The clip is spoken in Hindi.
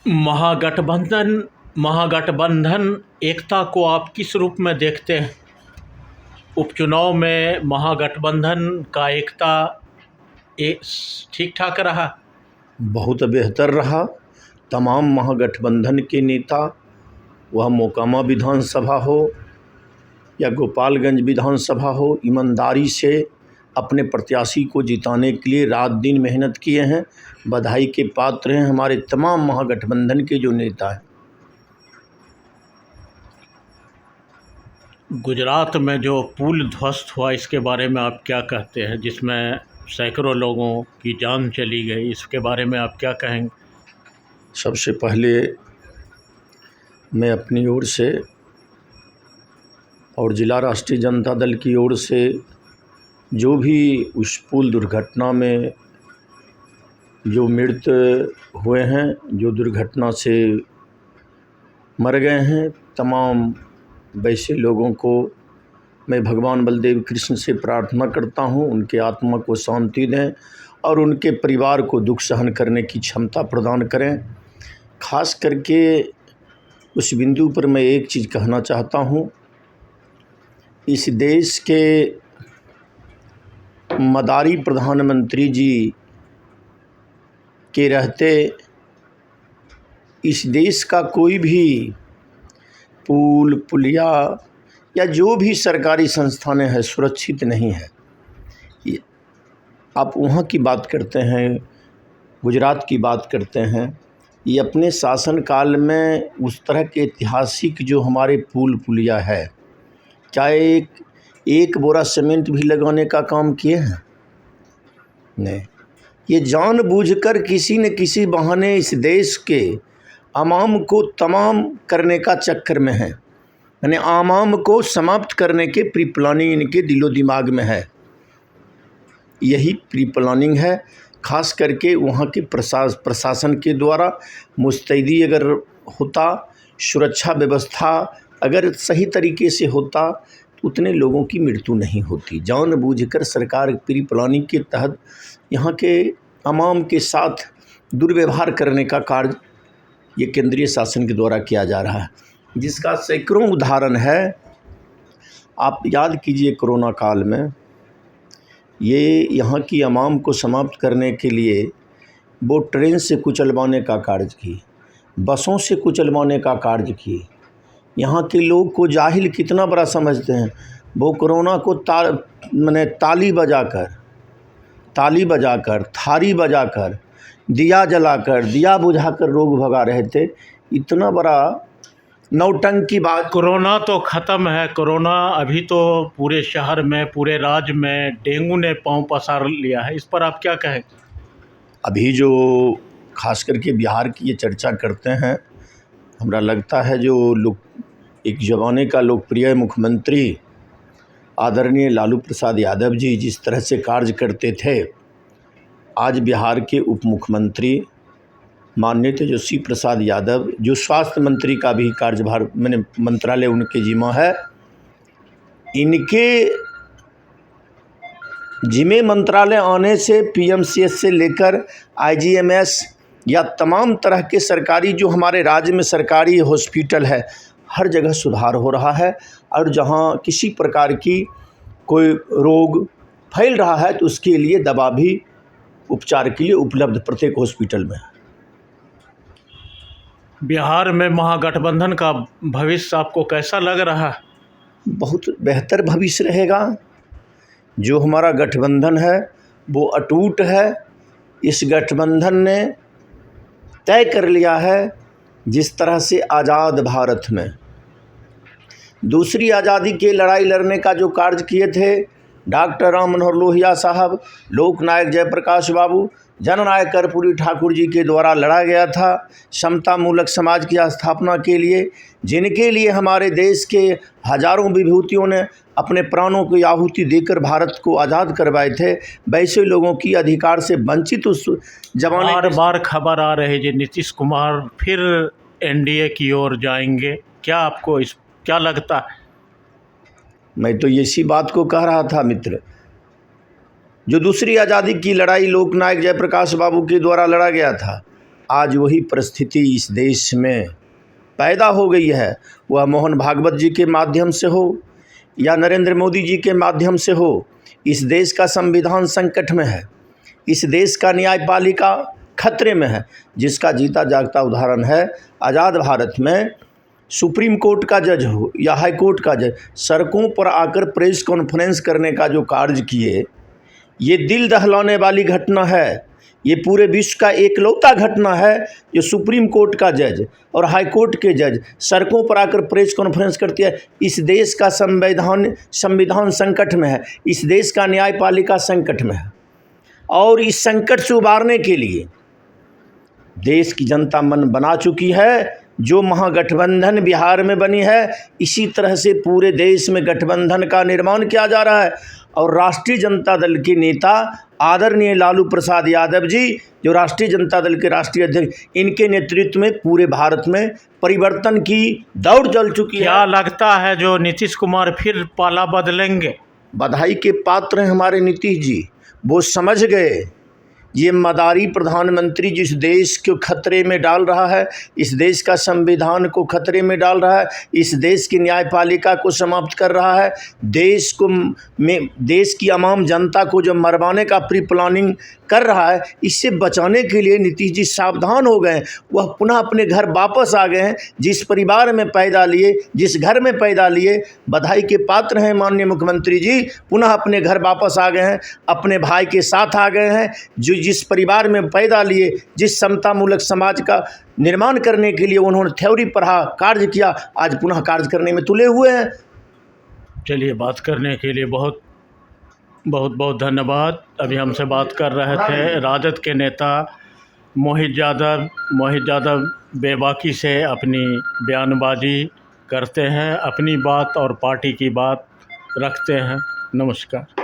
महागठबंधन महागठबंधन एकता को आप किस रूप में देखते हैं? उपचुनाव में महागठबंधन का एकता ठीक ठाक रहा? बहुत बेहतर रहा। तमाम महागठबंधन के नेता, वह मोकामा विधानसभा हो या गोपालगंज विधानसभा हो, ईमानदारी से अपने प्रत्याशी को जिताने के लिए रात दिन मेहनत किए हैं। बधाई के पात्र हैं हमारे तमाम महागठबंधन के जो नेता हैं। गुजरात में जो पुल ध्वस्त हुआ, इसके बारे में आप क्या कहते हैं, जिसमें सैकड़ों लोगों की जान चली गई, इसके बारे में आप क्या कहेंगे? सबसे पहले मैं अपनी ओर से और जिला राष्ट्रीय जनता दल की ओर से जो भी उस पुल दुर्घटना में जो मृत हुए हैं, जो दुर्घटना से मर गए हैं, तमाम वैसे लोगों को मैं भगवान बलदेव कृष्ण से प्रार्थना करता हूं, उनके आत्मा को शांति दें और उनके परिवार को दुख सहन करने की क्षमता प्रदान करें। खास करके उस बिंदु पर मैं एक चीज़ कहना चाहता हूं, इस देश के मदारी प्रधानमंत्री जी के रहते इस देश का कोई भी पुल पुलिया या जो भी सरकारी संस्थानें हैं सुरक्षित नहीं है। आप वहाँ की बात करते हैं, गुजरात की बात करते हैं, ये अपने शासनकाल में उस तरह के ऐतिहासिक जो हमारे पुल पुलिया है, क्या एक बोरा सीमेंट भी लगाने का काम किए हैं? नहीं। ये जानबूझकर किसी न किसी बहाने इस देश के आवाम को तमाम करने का चक्कर में है, यानी आवाम को समाप्त करने के प्री प्लानिंग इनके दिलो दिमाग में है। यही प्री प्लानिंग है। खास करके वहाँ के प्रशासन के द्वारा मुस्तैदी अगर होता, सुरक्षा व्यवस्था अगर सही तरीके से होता तो उतने लोगों की मृत्यु नहीं होती। जानबूझकर सरकार प्री प्लानिंग के तहत यहाँ के आवाम के साथ दुर्व्यवहार करने का कार्य ये केंद्रीय शासन के द्वारा किया जा रहा है, जिसका सैकड़ों उदाहरण है। आप याद कीजिए, कोरोना काल में ये यहाँ की आवाम को समाप्त करने के लिए वो ट्रेन से कुचलवाने का कार्य की, बसों से कुचलवाने का कार्य की। यहाँ के लोग को जाहिल कितना बड़ा समझते हैं। वो कोरोना को ताली बजाकर, थारी बजाकर, दिया जलाकर, दिया बुझाकर लोग भगा रहे थे। इतना बड़ा नौटंकी बात। कोरोना तो ख़त्म है, कोरोना अभी तो पूरे शहर में, पूरे राज्य में डेंगू ने पांव पसार लिया है, इस पर आप क्या कहें? अभी जो खास करके बिहार की ये चर्चा करते हैं, हमरा लगता है जो लोग एक ज़माने का लोकप्रिय मुख्यमंत्री आदरणीय लालू प्रसाद यादव जी जिस तरह से कार्य करते थे, आज बिहार के उप मुख्यमंत्री माननीय तेजस्वी प्रसाद यादव, जो स्वास्थ्य मंत्री का भी कार्यभार मैंने मंत्रालय उनके जिम्मा है, इनके जिम्मे मंत्रालय आने से पीएमसीएच से लेकर आईजीएमएस या तमाम तरह के सरकारी जो हमारे राज्य में सरकारी हॉस्पिटल है, हर जगह सुधार हो रहा है। और जहां किसी प्रकार की कोई रोग फैल रहा है तो उसके लिए दवा भी उपचार के लिए उपलब्ध प्रत्येक हॉस्पिटल में। बिहार में महागठबंधन का भविष्य आपको कैसा लग रहा है? बहुत बेहतर भविष्य रहेगा। जो हमारा गठबंधन है वो अटूट है। इस गठबंधन ने तय कर लिया है, जिस तरह से आज़ाद भारत में दूसरी आज़ादी की लड़ाई लड़ने का जो कार्य किए थे डॉक्टर राम मनोहर लोहिया साहब, लोकनायक जयप्रकाश बाबू, जननायक कर्पूरी ठाकुर जी के द्वारा लड़ा गया था समता मूलक समाज की स्थापना के लिए, जिनके लिए हमारे देश के हजारों विभूतियों ने अपने प्राणों को आहुति देकर भारत को आज़ाद करवाए थे। वैसे लोगों की अधिकार से वंचित उस जमाने बार बार खबर आ रही है नीतीश कुमार फिर एनडीए की ओर जाएंगे, क्या आपको क्या लगता है? मैं तो इसी बात को कह रहा था मित्र, जो दूसरी आज़ादी की लड़ाई लोकनायक जयप्रकाश बाबू के द्वारा लड़ा गया था, आज वही परिस्थिति इस देश में पैदा हो गई है। वह मोहन भागवत जी के माध्यम से हो या नरेंद्र मोदी जी के माध्यम से हो, इस देश का संविधान संकट में है, इस देश का न्यायपालिका खतरे में है। जिसका जीता जागता उदाहरण है आज़ाद भारत में सुप्रीम कोर्ट का जज हो या हाई कोर्ट का जज, सड़कों पर आकर प्रेस कॉन्फ्रेंस करने का जो कार्य किए, ये दिल दहलाने वाली घटना है। ये पूरे विश्व का एकलौता घटना है जो सुप्रीम कोर्ट का जज और हाई कोर्ट के जज सड़कों पर आकर प्रेस कॉन्फ्रेंस करती है। इस देश का संविधान संकट में है, इस देश का न्यायपालिका संकट में है, और इस संकट से उबारने के लिए देश की जनता मन बना चुकी है। जो महागठबंधन बिहार में बनी है, इसी तरह से पूरे देश में गठबंधन का निर्माण किया जा रहा है। और राष्ट्रीय जनता दल के नेता आदरणीय लालू प्रसाद यादव जी, जो राष्ट्रीय जनता दल के राष्ट्रीय अध्यक्ष, इनके नेतृत्व में पूरे भारत में परिवर्तन की दौड़ चल चुकी है। क्या लगता है जो नीतीश कुमार फिर पाला बदलेंगे? बधाई के पात्र हैं हमारे नीतीश जी। वो समझ गए ये मदारी प्रधानमंत्री जिस देश को खतरे में डाल रहा है, इस देश का संविधान को खतरे में डाल रहा है, इस देश की न्यायपालिका को समाप्त कर रहा है, देश की आम जनता को जो मरवाने का प्री प्लानिंग कर रहा है, इससे बचाने के लिए नीतीश जी सावधान हो गए हैं। वह पुनः अपने घर वापस आ गए हैं। जिस परिवार में पैदा लिए, जिस घर में पैदा लिए, बधाई के पात्र हैं माननीय मुख्यमंत्री जी। पुनः अपने घर वापस आ गए हैं, अपने भाई के साथ आ गए हैं। जो जिस परिवार में पैदा लिए, जिस समतामूलक समाज का निर्माण करने के लिए उन्होंने थ्योरी पढ़ा, कार्य किया, आज पुनः कार्य करने में तुले हुए हैं। चलिए, बात करने के लिए बहुत बहुत धन्यवाद। अभी हमसे बात कर रहे थे राजद के नेता मोहित यादव बेबाकी से अपनी बयानबाजी करते हैं, अपनी बात और पार्टी की बात रखते हैं। नमस्कार।